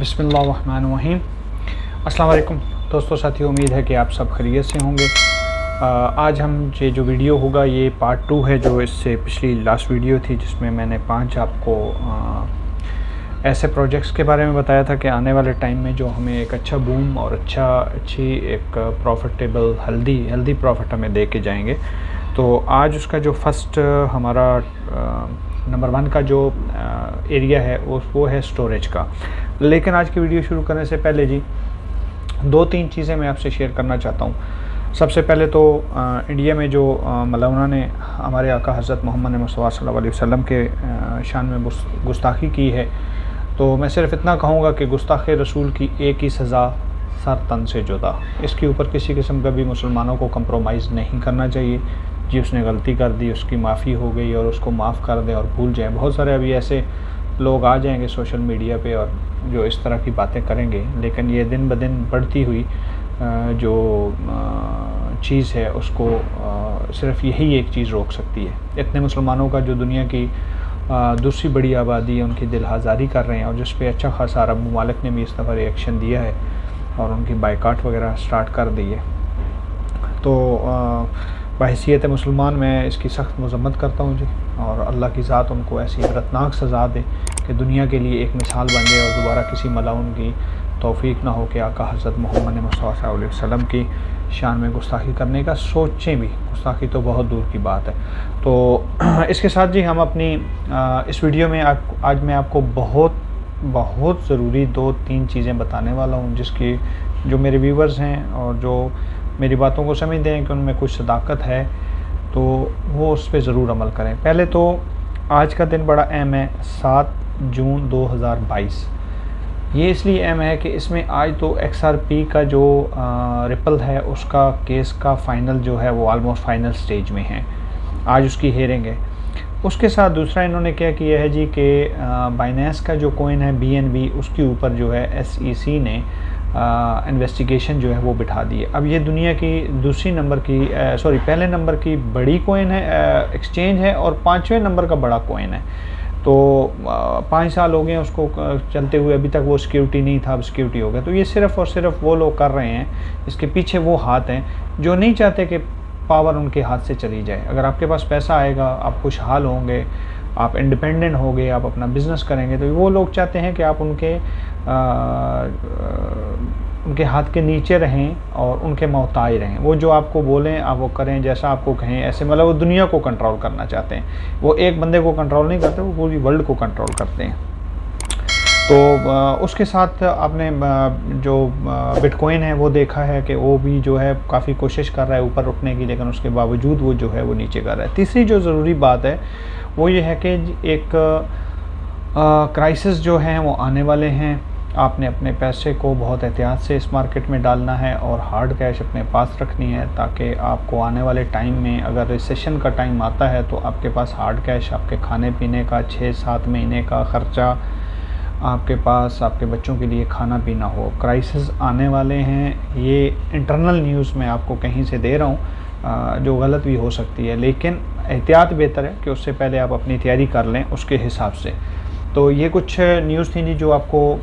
बिस्मिल्लाहिर्रहमानिर्रहीम। अस्सलाम वालेकुम दोस्तों, साथियों, उम्मीद है कि आप सब खैरियत से होंगे। आज हम ये जो वीडियो होगा ये पार्ट 2 है, जो इससे पिछली लास्ट वीडियो थी जिसमें मैंने 5 आपको ऐसे प्रोजेक्ट्स के बारे में बताया था कि आने वाले टाइम में जो हमें एक अच्छा बूम और अच्छी एक प्रॉफिटेबल हेल्दी प्रॉफिट हमें दे के जाएंगे। तो आज उसका जो फर्स्ट हमारा नंबर 1 का जो एरिया है वो है स्टोरेज का। लेकिन आज की वीडियो शुरू करने से पहले जी 2-3 चीज़ें मैं आपसे शेयर करना चाहता हूँ। सबसे पहले तो इंडिया में जो मौलाना ने हमारे आका हज़रत मोहम्मद मुस्तफ़ा सल्लल्लाहु अलैहि वसल्लम के शान में गुस्ताखी की है, तो मैं सिर्फ इतना कहूँगा कि गुस्ताख़ रसूल की एक ही सज़ा सर तन से जुदा। इसके ऊपर किसी किस्म का भी मुसलमानों को कंप्रोमाइज़ नहीं करना चाहिए। जी उसने गलती कर दी, उसकी माफ़ी हो गई और उसको माफ़ कर दें और भूल जाएं। बहुत सारे अभी ऐसे लोग आ जाएंगे सोशल मीडिया पे और जो इस तरह की बातें करेंगे, लेकिन ये दिन ब दिन बढ़ती हुई जो चीज़ है उसको सिर्फ यही एक चीज़ रोक सकती है। इतने मुसलमानों का जो दुनिया की दूसरी बड़ी आबादी है उनकी दिल आज़ारी कर रहे हैं और जिस पे अच्छा खासा अरब ममालिक ने भी इस दफ़ा रिएक्शन दिया है और उनकी बाइकाट वगैरह स्टार्ट कर दी है। तो बहैसियत मुसलमान मैं इसकी सख्त मज़म्मत करता हूँ जी, और अल्लाह की ज़ात उनको ऐसी इबरतनाक सज़ा दे कि दुनिया के लिए एक मिसाल बन जाए और दोबारा किसी मलाउन की तौफ़ीक ना हो कि आका हज़रत मोहम्मद मुस्तफ़ा सल्लल्लाहु अलैहि वसल्लम की शान में गुस्ताखी करने का सोचें भी। गुस्ताखी तो बहुत दूर की बात है। तो इसके साथ जी हम अपनी इस वीडियो में आज मैं आपको बहुत ज़रूरी 2-3 चीज़ें बताने वाला हूँ, जिसकी जो मेरे व्यूवर्स हैं और जो मेरी बातों को समझते हैं कि उनमें कुछ सदाकत है तो वो उस पर ज़रूर अमल करें। पहले तो आज का दिन बड़ा अहम है, 7 जून 2022। ये इसलिए अहम है कि इसमें आज तो XRP का जो रिपल है उसका केस का फ़ाइनल जो है वो ऑलमोस्ट फाइनल स्टेज में है। आज उसकी हेयरिंग है। उसके साथ दूसरा इन्होंने क्या किया है जी कि बाइनेंस का जो कोइन है BNB उसके ऊपर जो है SEC ने इन्वेस्टिगेशन जो है वो बिठा दी है। अब ये दुनिया की पहले नंबर की बड़ी कोइन है, एक्सचेंज है, और 5वें नंबर का बड़ा कोइन है। तो 5 साल हो गए उसको चलते हुए, अभी तक वो सिक्योरिटी नहीं था, अब सिक्योरिटी हो गया। तो ये सिर्फ़ और सिर्फ वो लोग कर रहे हैं, इसके पीछे वो हाथ हैं जो नहीं चाहते कि पावर उनके हाथ से चली जाए। अगर आपके पास पैसा आएगा, आप खुशहाल होंगे, आप इंडिपेंडेंट होंगे, आप अपना बिज़नेस करेंगे, तो वो लोग चाहते हैं कि आप उनके हाथ के नीचे रहें और उनके मोहताज रहें। वो जो आपको बोलें आप वो करें, जैसा आपको कहें ऐसे, मतलब वो दुनिया को कंट्रोल करना चाहते हैं। वो एक बंदे को कंट्रोल नहीं करते, वो पूरी वर्ल्ड को कंट्रोल करते हैं। तो उसके साथ आपने जो बिटकॉइन है वो देखा है कि वो भी जो है काफ़ी कोशिश कर रहा है ऊपर उठने की, लेकिन उसके बावजूद वो जो है वो नीचे कर रहा है। तीसरी जो ज़रूरी बात है वो ये है कि एक क्राइसिस जो है वो आने वाले हैं। आपने अपने पैसे को बहुत एहतियात से इस मार्केट में डालना है और हार्ड कैश अपने पास रखनी है, ताकि आपको आने वाले टाइम में अगर रिसेशन का टाइम आता है तो आपके पास हार्ड कैश, आपके खाने पीने का 6-7 महीने का ख़र्चा, आपके पास आपके बच्चों के लिए खाना पीना हो। क्राइसिस आने वाले हैं, ये इंटरनल न्यूज़ मैं आपको कहीं से दे रहा हूँ जो गलत भी हो सकती है, लेकिन एहतियात बेहतर है कि उससे पहले आप अपनी तैयारी कर लें उसके हिसाब से। तो ये कुछ न्यूज़ थी जी जो आपको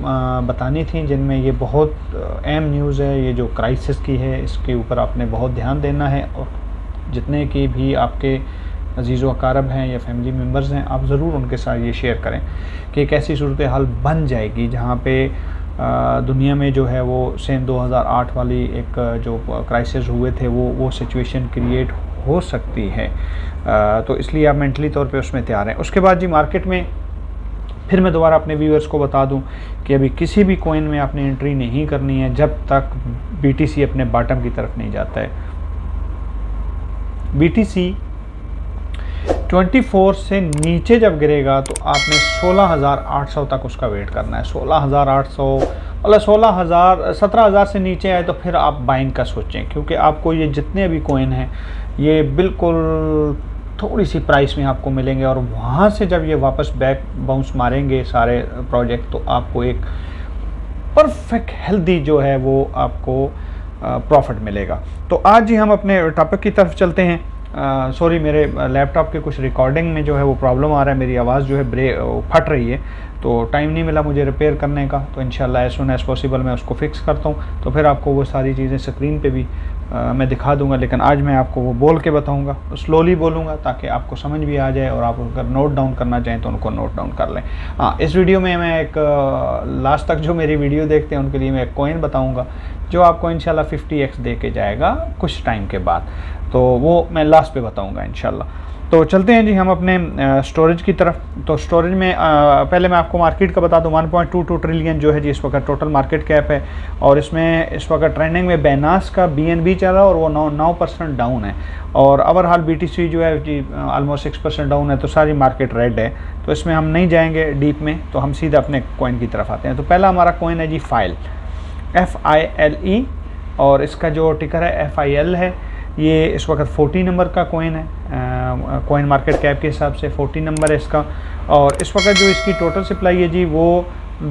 बतानी थी, जिनमें ये बहुत अहम न्यूज़ है। ये जो क्राइसिस की है इसके ऊपर आपने बहुत ध्यान देना है, और जितने की भी आपके अजीज़ व अकारब हैं या फैमिली मेम्बर्स हैं, आप ज़रूर उनके साथ ये शेयर करें कि एक ऐसी सूरत हाल बन जाएगी जहाँ पे दुनिया में जो है वो सेम 2008 वाली एक जो क्राइसिस हुए थे वो सिचुएशन क्रिएट हो सकती है। तो इसलिए आप मेंटली तौर पे उसमें तैयार हैं। उसके बाद जी मार्केट में फिर मैं दोबारा अपने व्यूअर्स को बता दूं कि अभी किसी भी कोइन में आपने एंट्री नहीं करनी है जब तक BTC अपने बॉटम की तरफ नहीं जाता है। BTC 24 से नीचे जब गिरेगा तो आपने 16,800 तक उसका वेट करना है। 16,800 मतलब 17,000 से नीचे आए तो फिर आप बाइंग का सोचें, क्योंकि आपको ये जितने अभी कोइन हैं ये बिल्कुल थोड़ी सी प्राइस में आपको मिलेंगे, और वहाँ से जब ये वापस बैक बाउंस मारेंगे सारे प्रोजेक्ट तो आपको एक परफेक्ट हेल्दी जो है वो आपको प्रॉफिट मिलेगा। तो आज ही हम अपने टॉपिक की तरफ चलते हैं। सॉरी, मेरे लैपटॉप के कुछ रिकॉर्डिंग में जो है वो प्रॉब्लम आ रहा है, मेरी आवाज़ जो है फट रही है, तो टाइम नहीं मिला मुझे रिपेयर करने का। तो इंशाल्लाह एज़ सून एज़ पॉसिबल मैं उसको फ़िक्स करता हूँ, तो फिर आपको वो सारी चीज़ें स्क्रीन पे भी मैं दिखा दूंगा। लेकिन आज मैं आपको वो बोल के बताऊंगा, स्लोली बोलूँगा ताकि आपको समझ भी आ जाए, और आप अगर नोट डाउन करना चाहें तो उनको नोट डाउन कर लें। हाँ, इस वीडियो में मैं एक लास्ट तक जो मेरी वीडियो देखते हैं उनके लिए मैं एक कॉइन बताऊँगा जो आपको इंशाल्लाह 50x दे के जाएगा कुछ टाइम के बाद, तो वो मैं लास्ट पे बताऊँगा इंशाल्लाह। तो चलते हैं जी हम अपने स्टोरेज की तरफ। तो स्टोरेज में पहले मैं आपको मार्केट का बता दूं, 1.22 ट्रिलियन जो है जी इस वक्त टोटल मार्केट कैप है, और इसमें इस वक्त ट्रेंडिंग में बैनास का BNB चल रहा है और वो 9% डाउन है, और ओवरऑल BTC जो है जी ऑलमोस्ट 6% डाउन है। तो सारी मार्केट रेड है, तो इसमें हम नहीं जाएंगे डीप में, तो हम सीधा अपने कॉइन की तरफ आते हैं। तो पहला हमारा कॉइन है जी फाइल, FILE, और इसका जो टिकर है FIL है। ये इस वक्त 40 नंबर का कॉइन है, कॉइन मार्केट कैप के हिसाब से 40 नंबर है इसका, और इस वक्त जो इसकी टोटल सप्लाई है जी वो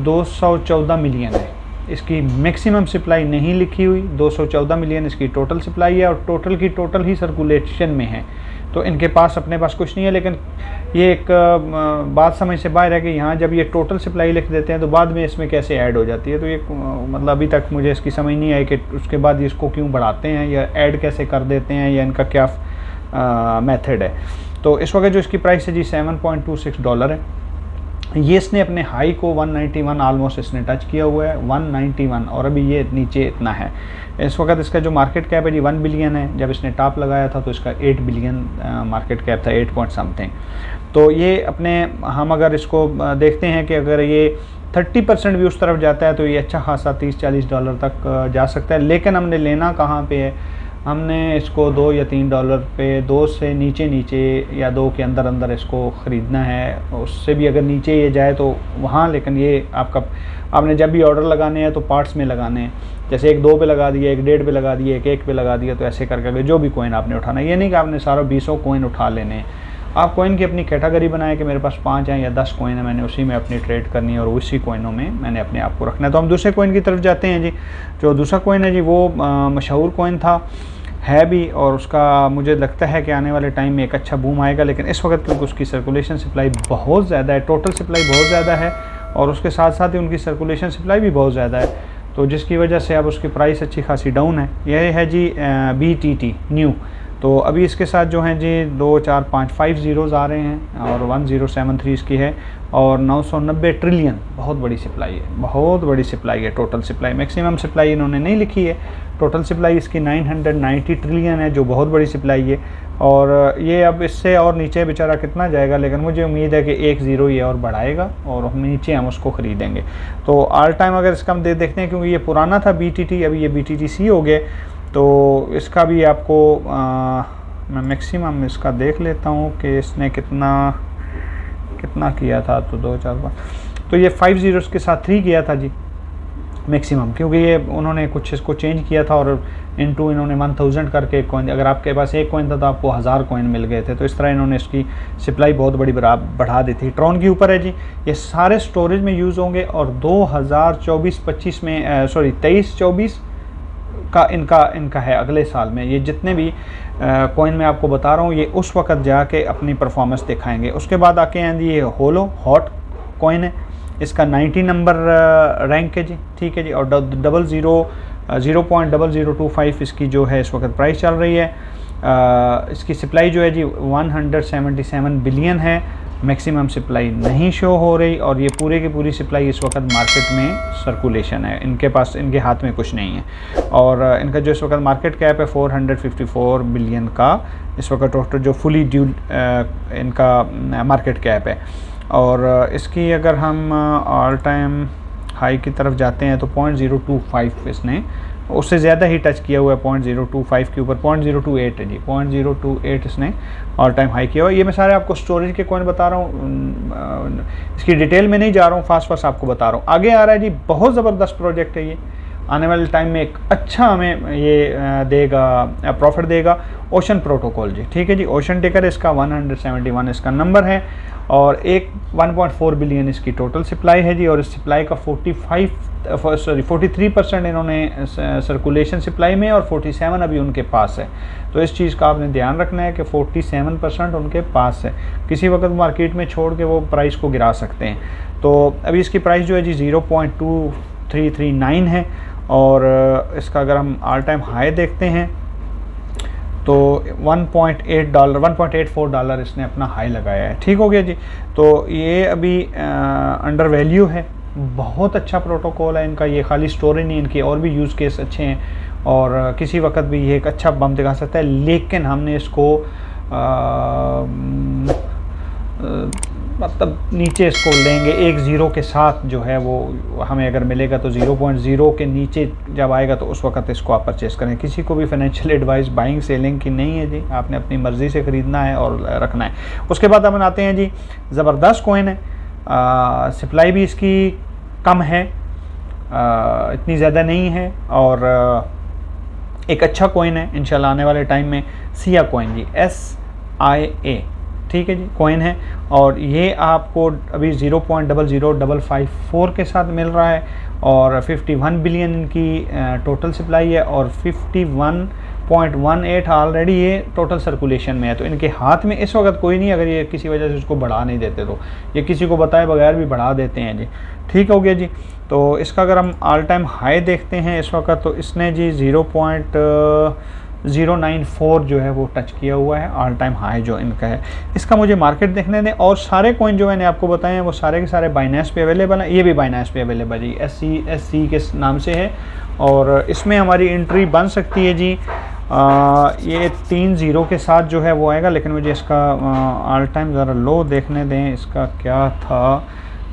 214 मिलियन है। इसकी मैक्सिमम सप्लाई नहीं लिखी हुई, 214 मिलियन इसकी टोटल सप्लाई है, और टोटल की टोटल ही सर्कुलेशन में है, तो इनके पास अपने पास कुछ नहीं है। लेकिन ये एक बात समझ से बाहर है कि यहाँ जब ये टोटल सप्लाई लिख देते हैं तो बाद में इसमें कैसे ऐड हो जाती है, तो ये मतलब अभी तक मुझे इसकी समझ नहीं आई कि उसके बाद इसको क्यों बढ़ाते हैं या ऐड कैसे कर देते हैं, या इनका क्या मेथड है। तो इस वक्त जो इसकी प्राइस है जी $7.26 है। ये इसने अपने हाई को 191 ऑलमोस्ट इसने टच किया हुआ है, 191, और अभी ये नीचे इतना है। इस वक्त इसका जो मार्केट कैप है जी 1 बिलियन है। जब इसने टॉप लगाया था तो इसका 8 बिलियन मार्केट कैप था, 8 पॉइंट समथिंग। तो ये अपने हम अगर इसको देखते हैं कि अगर ये 30% भी उस तरफ जाता है तो ये अच्छा खासा $30-40 तक जा सकता है। लेकिन हमने लेना कहाँ पे है, हमने इसको $2 या $3 पे, 2 से नीचे या 2 के अंदर इसको ख़रीदना है। उससे भी अगर नीचे ये जाए तो वहाँ, लेकिन ये आपने जब भी ऑर्डर लगाने हैं तो पार्ट्स में लगाने हैं, जैसे एक 2 पे लगा दिया, एक 1.5 पे लगा दिया, एक 1 पे लगा दिया, तो ऐसे करके जो भी कॉइन आपने उठाना है, ये नहीं कि आपने सारा 20 कॉइन उठा लेने हैं। आप कॉइन की अपनी कैटेगरी बनाएं कि मेरे पास 5 हैं या 10 कॉइन है, मैंने उसी में अपनी ट्रेड करनी है और उसी कॉइनों में मैंने अपने आप को रखना है। तो हम दूसरे कॉइन की तरफ जाते हैं जी। जो दूसरा कॉइन है जी वो मशहूर कॉइन था, है भी, और उसका मुझे लगता है कि आने वाले टाइम में एक अच्छा बूम आएगा। लेकिन इस वक्त क्योंकि उसकी सर्कुलेशन सप्लाई बहुत ज़्यादा है, टोटल सप्लाई बहुत ज़्यादा है, और उसके साथ साथ ही उनकी सर्कुलेशन सप्लाई भी बहुत ज़्यादा है, तो जिसकी वजह से अब उसकी प्राइस अच्छी खासी डाउन है। यह है जी BTT न्यू। तो अभी इसके साथ जो हैं जी 2 4 5 5 ज़ीरोज़ आ रहे हैं, और 1073 इसकी है, और 990 ट्रिलियन, बहुत बड़ी सप्लाई है, बहुत बड़ी सप्लाई है। टोटल सप्लाई, मैक्सिमम सप्लाई इन्होंने नहीं लिखी है, टोटल सप्लाई इसकी 990 ट्रिलियन है, जो बहुत बड़ी सप्लाई है। और ये अब इससे और नीचे बेचारा कितना जाएगा, लेकिन मुझे उम्मीद है कि 1 ज़ीरो ये और बढ़ाएगा और हम नीचे हम उसको ख़रीदेंगे। तो ऑल टाइम अगर इसका हम देखते हैं, क्योंकि ये पुराना था BTT, अभी ये BTTC हो गए, तो इसका भी आपको मैं मैक्सिमम इसका देख लेता हूँ कि इसने कितना किया था। तो 2 4 5, तो ये 5 ज़ीरोज़ के साथ 3 किया था जी मैक्सिमम, क्योंकि ये उन्होंने कुछ इसको चेंज किया था, और इनटू इन्होंने 1000 करके कॉइन, अगर आपके पास एक कॉइन था तो आपको 1000 कॉइन मिल गए थे। तो इस तरह इन्होंने इसकी सप्लाई बहुत बड़ी बढ़ा दी थी। ट्रॉन के ऊपर है जी, ये सारे स्टोरेज में यूज़ होंगे, और 2024-25 में 23-24 का इनका है अगले साल में। ये जितने भी कॉइन मैं आपको बता रहा हूँ ये उस वक्त जाके अपनी परफॉर्मेंस दिखाएंगे। उसके बाद आके हैं जी ये हॉट कॉइन है, इसका 90 नंबर रैंक है जी, ठीक है जी, और 0.0025 इसकी जो है इस वक्त प्राइस चल रही है। इसकी सप्लाई जो है जी 177 बिलियन है, मैक्सिमम सप्लाई नहीं शो हो रही, और ये पूरे की पूरी सप्लाई इस वक्त मार्केट में सर्कुलेशन है, इनके पास, इनके हाथ में कुछ नहीं है। और इनका जो इस वक्त मार्केट कैप है 454 बिलियन का इस वक्त टोटल जो फुली ड्यू इनका मार्केट कैप है। और इसकी अगर हम ऑल टाइम हाई की तरफ जाते हैं तो 0.025 इसने उससे ज़्यादा ही टच किया हुआ है, 0.025 के ऊपर 0.028 है जी, 0.028 इसने ऑल टाइम हाई किया हुआ है। ये मैं सारे आपको स्टोरेज के कॉइन बता रहा हूँ, इसकी डिटेल में नहीं जा रहा हूँ, फास्ट आपको बता रहा हूँ। आगे आ रहा है जी, बहुत ज़बरदस्त प्रोजेक्ट है ये, आने वाले टाइम में एक अच्छा हमें ये देगा, प्रॉफिट देगा, ओशन प्रोटोकॉल जी। ठीक है जी, ओशन टिकर इसका 171 इसका नंबर है और एक 1.4 बिलियन इसकी टोटल सप्लाई है जी। और इस सप्लाई का 43% इन्होंने सर्कुलेशन सप्लाई में और 47 अभी उनके पास है। तो इस चीज़ का आपने ध्यान रखना है कि 47% उनके पास है। किसी वक्त मार्केट में छोड़ के वो प्राइस को गिरा सकते हैं। तो अभी इसकी प्राइस जो है जी 0.2339 है और इसका अगर हम ऑल टाइम हाई देखते हैं तो $1.84 इसने अपना हाई लगाया है। ठीक हो गया जी। तो ये अभी अंडर वैल्यू है। बहुत अच्छा प्रोटोकॉल है इनका, ये खाली स्टोरेज नहीं, इनके और भी यूज़ केस अच्छे हैं और किसी वक्त भी ये एक अच्छा बम दिखा सकता है। लेकिन हमने इसको मतलब नीचे इसको लेंगे, एक ज़ीरो के साथ जो है वो हमें अगर मिलेगा तो 0.0 के नीचे जब आएगा तो उस वक्त इसको आप परचेस करें। किसी को भी फाइनेंशियल एडवाइस बाइंग सेलिंग की नहीं है जी, आपने अपनी मर्ज़ी से ख़रीदना है और रखना है। उसके बाद हम आते हैं जी, ज़बरदस्त कॉइन है, सप्लाई भी इसकी कम है, इतनी ज़्यादा नहीं है और एक अच्छा कॉइन है इंशाल्लाह आने वाले टाइम में। सिया कॉइन जी, SIA, ठीक है जी, कॉइन है और ये आपको अभी 0.00554 के साथ मिल रहा है और 51 बिलियन इनकी टोटल सप्लाई है और 51.18 ऑलरेडी ये टोटल सर्कुलेशन में है। तो इनके हाथ में इस वक्त कोई नहीं, अगर ये किसी वजह से उसको बढ़ा नहीं देते तो ये किसी को बताए बगैर भी बढ़ा देते हैं जी। ठीक हो गया जी। तो इसका अगर हम ऑल टाइम हाई देखते हैं इस वक्त तो इसने जी 0.094 जो है वो टच किया हुआ है, ऑल टाइम हाई जो इनका है। इसका मुझे मार्केट देखने दें और सारे कॉइन जो मैंने आपको बताए हैं वो सारे के सारे बाइनेंस पे अवेलेबल हैं। ये भी बाइनेंस पे अवेलेबल है, SC के नाम से है और इसमें हमारी एंट्री बन सकती है जी। ये 3 ज़ीरो के साथ जो है वो आएगा, लेकिन मुझे इसका ऑल टाइम ज़रा लो देखने दें इसका क्या था,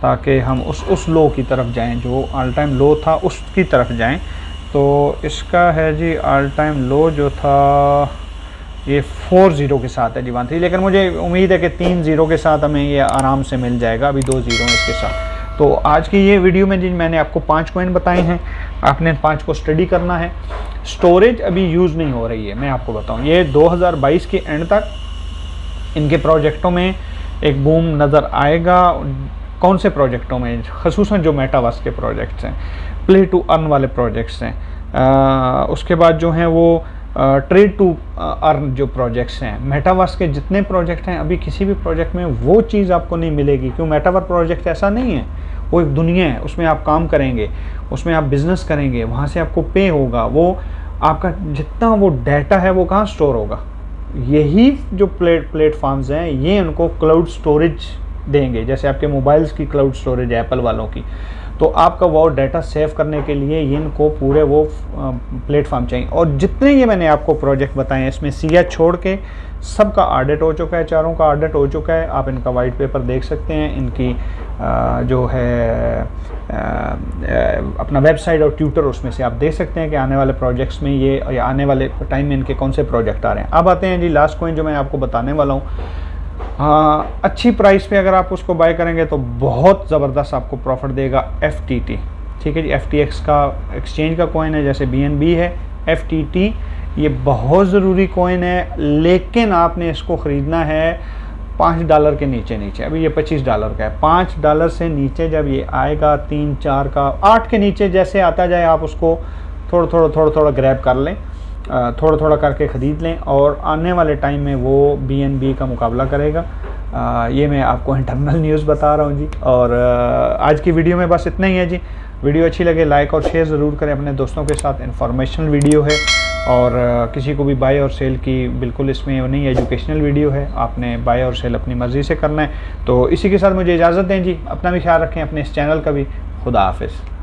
ताकि हम उस लो की तरफ जाएं जो ऑल टाइम लो था उसकी तरफ जाएं। तो इसका है जी ऑल टाइम लो जो था ये 4 ज़ीरो के साथ है जी 13, लेकिन मुझे उम्मीद है कि 3 ज़ीरो के साथ हमें ये आराम से मिल जाएगा। अभी 2 ज़ीरो इसके साथ। तो आज की ये वीडियो में जी मैंने आपको 5 कॉइन बताए हैं, आपने 5 को स्टडी करना है। स्टोरेज अभी यूज़ नहीं हो रही है, मैं आपको बताऊँ, ये 2022 के एंड तक इनके प्रोजेक्टों में एक बूम नज़र आएगा। कौन से प्रोजेक्टों में? ख़ुसूसन जो मेटावर्स के प्रोजेक्ट्स हैं, प्ले टू अर्न वाले प्रोजेक्ट्स हैं, उसके बाद जो हैं वो ट्रेड टू अर्न जो प्रोजेक्ट्स हैं। मेटावर्स के जितने प्रोजेक्ट हैं अभी किसी भी प्रोजेक्ट में वो चीज़ आपको नहीं मिलेगी, क्यों? मेटावर्स प्रोजेक्ट ऐसा नहीं है, वो एक दुनिया है, उसमें आप काम करेंगे, उसमें आप बिज़नेस करेंगे, वहाँ से आपको पे होगा, वो आपका जितना वो डाटा है वो कहाँ स्टोर होगा। यही जो प्लेटफॉर्म्स हैं ये उनको क्लाउड स्टोरेज देंगे, जैसे आपके मोबाइल्स की क्लाउड स्टोरेज है एप्पल वालों की। तो आपका वो डाटा सेव करने के लिए इनको पूरे वो प्लेटफॉर्म चाहिए। और जितने ये मैंने आपको प्रोजेक्ट बताए हैं इसमें सिया छोड़ के सबका ऑडिट हो चुका है, चारों का ऑडिट हो चुका है। आप इनका वाइट पेपर देख सकते हैं, इनकी जो है अपना वेबसाइट और ट्विटर, उसमें से आप देख सकते हैं कि आने वाले प्रोजेक्ट्स में ये या आने वाले टाइम में इनके कौन से प्रोजेक्ट आ रहे हैं। अब आते हैं जी लास्ट कॉइन जो मैं आपको बताने वाला हूँ। अच्छी प्राइस पे अगर आप उसको बाय करेंगे तो बहुत ज़बरदस्त आपको प्रॉफिट देगा। FTT, ठीक है जी, FTX का एक्सचेंज का कॉइन है, जैसे BNB है। FTT ये बहुत ज़रूरी कॉइन है, लेकिन आपने इसको ख़रीदना है $5 के नीचे। अभी ये $25 का है। $5 से नीचे जब ये आएगा 3, 4 का 8 के नीचे जैसे आता जाए आप उसको थोड़ा ग्रैब कर लें, थोड़ा करके ख़रीद लें और आने वाले टाइम में वो BNB का मुकाबला करेगा। ये मैं आपको इंटरनल न्यूज़ बता रहा हूँ जी। और आज की वीडियो में बस इतना ही है जी। वीडियो अच्छी लगे लाइक और शेयर ज़रूर करें अपने दोस्तों के साथ। इन्फॉर्मेशनल वीडियो है और किसी को भी बाय और सेल की बिल्कुल इसमें नहीं, एजुकेशनल वीडियो है, आपने बाय और सेल अपनी मर्ज़ी से करना है। तो इसी के साथ मुझे इजाज़त दें जी। अपना भी ख्याल रखें, अपने इस चैनल का भी। खुदा हाफिज़।